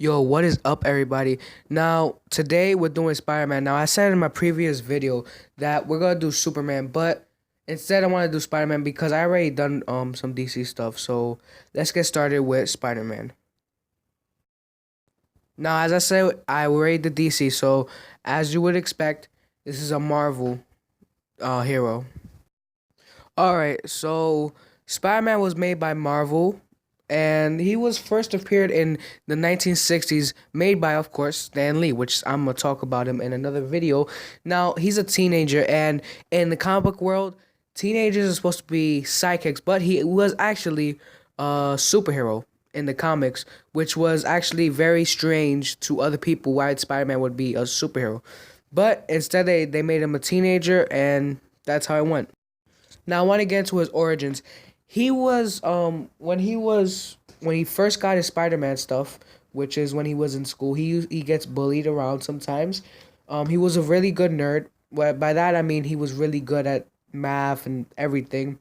Yo, what is up, everybody? Now, today we're doing Spider-Man. Now, I said in my previous video that we're gonna do Superman, but instead I want to do Spider-Man because I already done some DC stuff. So let's get started with Spider-Man. Now, as I said, I already did DC. So as you would expect, this is a Marvel hero. All right, so Spider-Man was made by Marvel, and he was first appeared in the 1960s, made by, of course, Stan Lee, which I'm gonna talk about him in another video. Now, he's a teenager, and in the comic book world, teenagers are supposed to be sidekicks, but he was actually a superhero in the comics, which was actually very strange to other people why Spider-Man would be a superhero. But instead, they made him a teenager, and that's how it went. Now I want to get into his origins. He was when he first got his Spider-Man stuff, which is when he was in school. He gets bullied around sometimes. He was a really good nerd. Well, by that I mean he was really good at math and everything.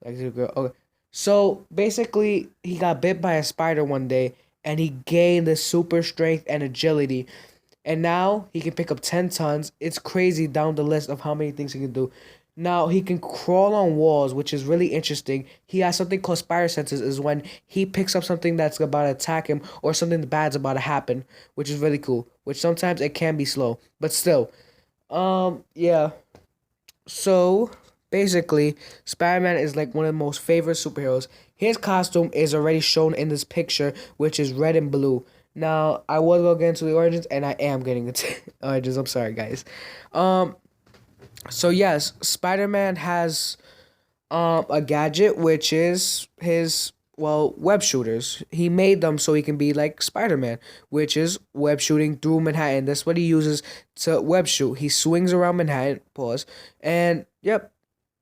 Like the girl. Okay. So basically, he got bit by a spider one day, and he gained the super strength and agility. And now he can pick up 10 tons. It's crazy down the list of how many things he can do. Now he can crawl on walls, which is really interesting. He has something called spider senses, is when he picks up something that's about to attack him or something bad's about to happen, which is really cool. Which sometimes it can be slow, but still. Yeah. So basically, Spider-Man is like one of the most favorite superheroes. His costume is already shown in this picture, which is red and blue. Now, I was gonna get into the origins, and I am getting into origins. I'm sorry, guys. Um, so yes, Spider-Man has a gadget which is his web shooters. He made them so he can be like Spider-Man, which is web shooting through Manhattan. That's what he uses to web shoot. He swings around Manhattan, pause, and yep,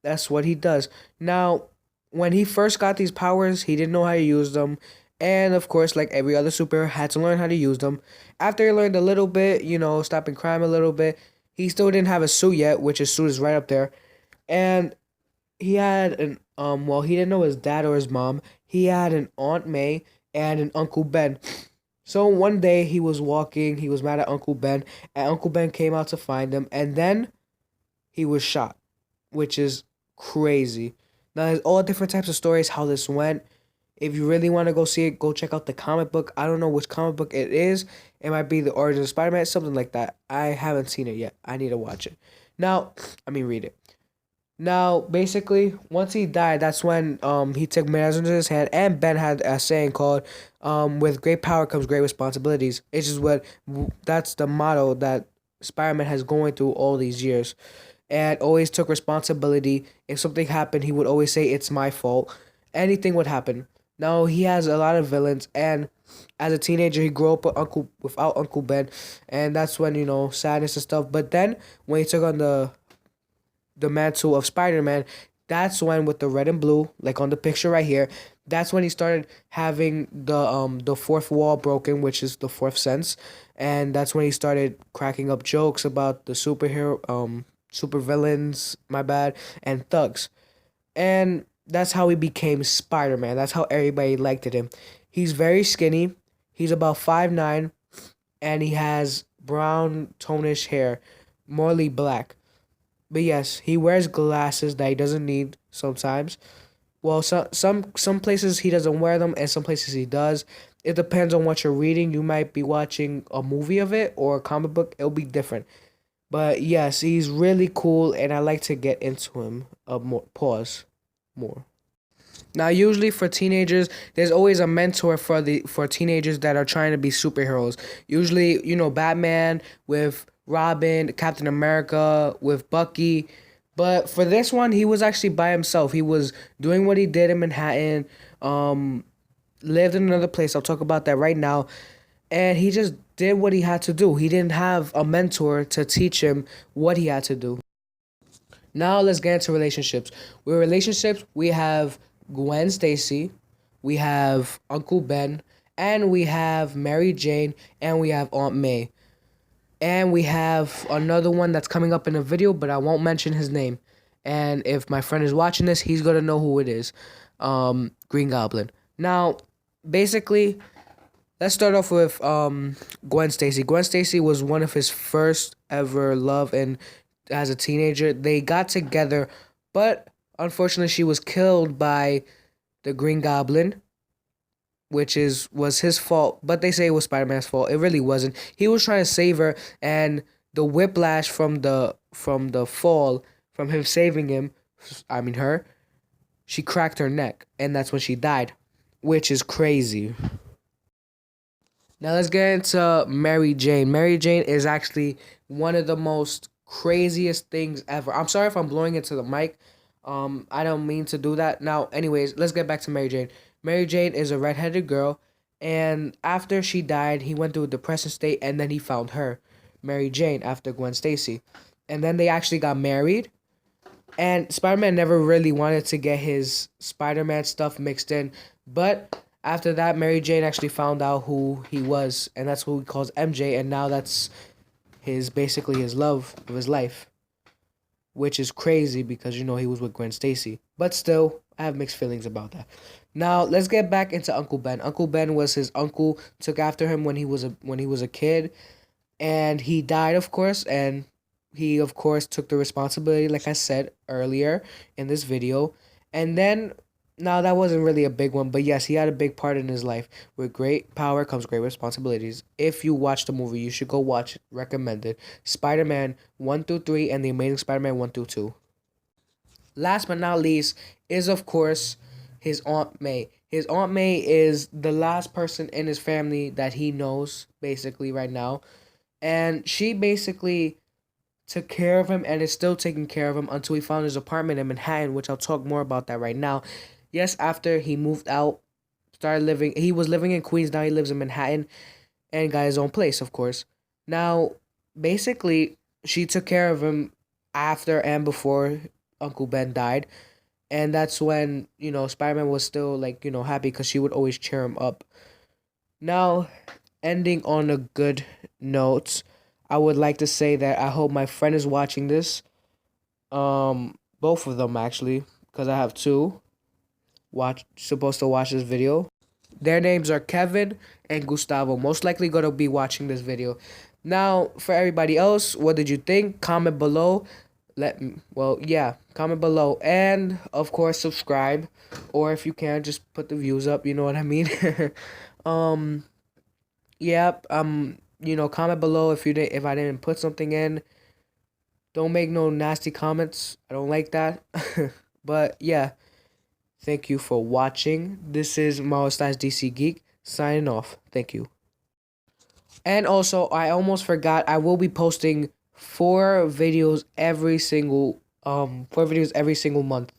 that's what he does. Now, when he first got these powers, he didn't know how to use them. And of course, like every other superhero, had to learn how to use them. After he learned a little bit, stopping crime a little bit, he still didn't have a suit yet, which his suit is right up there. And he had he didn't know his dad or his mom. He had an Aunt May and an Uncle Ben. So one day he was walking, he was mad at Uncle Ben, and Uncle Ben came out to find him, and then he was shot, which is crazy. Now there's all different types of stories how this went. If you really want to go see it, go check out the comic book. I don't know which comic book it is. It might be the Origin of Spider-Man, something like that. I haven't seen it yet. I need to watch it. Now, read it. Now, basically, once he died, that's when he took matters into his hand, and Ben had a saying called "With great power comes great responsibilities." It's just that's the motto that Spider-Man has going through all these years, and always took responsibility. If something happened, he would always say, "It's my fault." Anything would happen. Now he has a lot of villains, and as a teenager, he grew up without Uncle Ben, and that's when sadness and stuff. But then when he took on the mantle of Spider-Man, that's when with the red and blue, like on the picture right here, that's when he started having the fourth wall broken, which is the fourth sense, and that's when he started cracking up jokes about the super villains, my bad, and thugs. And that's how he became Spider-Man. That's how everybody liked him. He's very skinny. He's about 5'9", and he has brown tonish hair, morely black. But yes, he wears glasses that he doesn't need sometimes. Well, some places he doesn't wear them, and some places he does. It depends on what you're reading. You might be watching a movie of it or a comic book. It'll be different. But yes, he's really cool, and I like to get into him. More pause, more. Now, usually for teenagers, there's always a mentor for teenagers that are trying to be superheroes. Usually, Batman with Robin, Captain America with Bucky. But for this one, he was actually by himself. He was doing what he did in Manhattan, lived in another place. I'll talk about that right now. And he just did what he had to do. He didn't have a mentor to teach him what he had to do. Now let's get into relationships. With relationships, we have Gwen Stacy, we have Uncle Ben, and we have Mary Jane, and we have Aunt May. And we have another one that's coming up in a video, but I won't mention his name. And if my friend is watching this, he's going to know who it is. Green Goblin. Now, basically, let's start off with Gwen Stacy. Gwen Stacy was one of his first ever love, and as a teenager, they got together, but unfortunately, she was killed by the Green Goblin, which was his fault. But they say it was Spider-Man's fault. It really wasn't. He was trying to save her, and the whiplash from the fall, from him saving him, I mean her, she cracked her neck, and that's when she died, which is crazy. Now let's get into Mary Jane. Mary Jane is actually one of the most craziest things ever. I'm sorry if I'm blowing into the mic. I don't mean to do that. Now, anyways, let's get back to Mary Jane. Mary Jane is a redheaded girl, and after she died, he went through a depressive state, and then he found her, Mary Jane, after Gwen Stacy, and then they actually got married. And Spider-Man never really wanted to get his Spider-Man stuff mixed in, but after that, Mary Jane actually found out who he was, and that's who he calls MJ, and now that's his basically his love of his life, which is crazy because he was with Gwen Stacy. But still, I have mixed feelings about that. Now let's get back into Uncle Ben. Uncle Ben was his uncle, took after him when he was a kid, and he died, of course, and he of course took the responsibility, like I said earlier in this video. And then, now that wasn't really a big one, but yes, he had a big part in his life. With great power comes great responsibilities. If you watch the movie, you should go watch it. Recommended. Spider-Man 1 through 3 and The Amazing Spider-Man 1 through 2. Last but not least is, of course, his Aunt May. His Aunt May is the last person in his family that he knows, basically, right now. And she basically took care of him and is still taking care of him until he found his apartment in Manhattan, which I'll talk more about that right now. Yes, after he moved out, he was living in Queens, now he lives in Manhattan and got his own place, of course. Now, basically, she took care of him after and before Uncle Ben died. And that's when, Spider-Man was still, like, happy because she would always cheer him up. Now, ending on a good note, I would like to say that I hope my friend is watching this. Both of them actually, because I have two supposed to watch this video. Their names are Kevin and Gustavo. Most likely gonna be watching this video. Now, for everybody else, what did you think? Comment below. Comment below, and of course subscribe, or if you can, just put the views up. You know what I mean? um, Yep. Comment below if I didn't put something in. Don't make no nasty comments. I don't like that. But yeah, thank you for watching. This is Mao/DC Geek signing off. Thank you. And also, I almost forgot. I will be posting four videos every single month.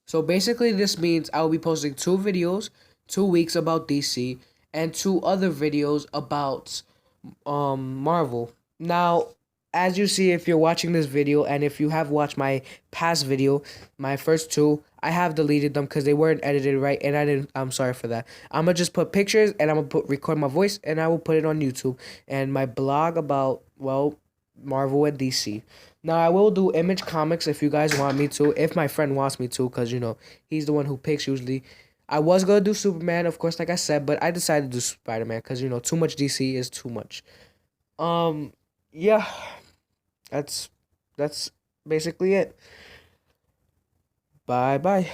So basically, this means I will be posting 2 videos, 2 weeks about DC, and 2 other videos about Marvel. Now, as you see, if you're watching this video, and if you have watched my past video, my first 2, I have deleted them because they weren't edited right, and I'm sorry for that. I'm gonna just put pictures, and I'm gonna record my voice, and I will put it on YouTube and my blog about, well, Marvel and DC. Now, I will do Image Comics if you guys want me to, if my friend wants me to, because he's the one who picks usually. I was gonna do Superman, of course, like I said, but I decided to do Spider-Man because too much DC is too much. Yeah, that's basically it. Bye bye.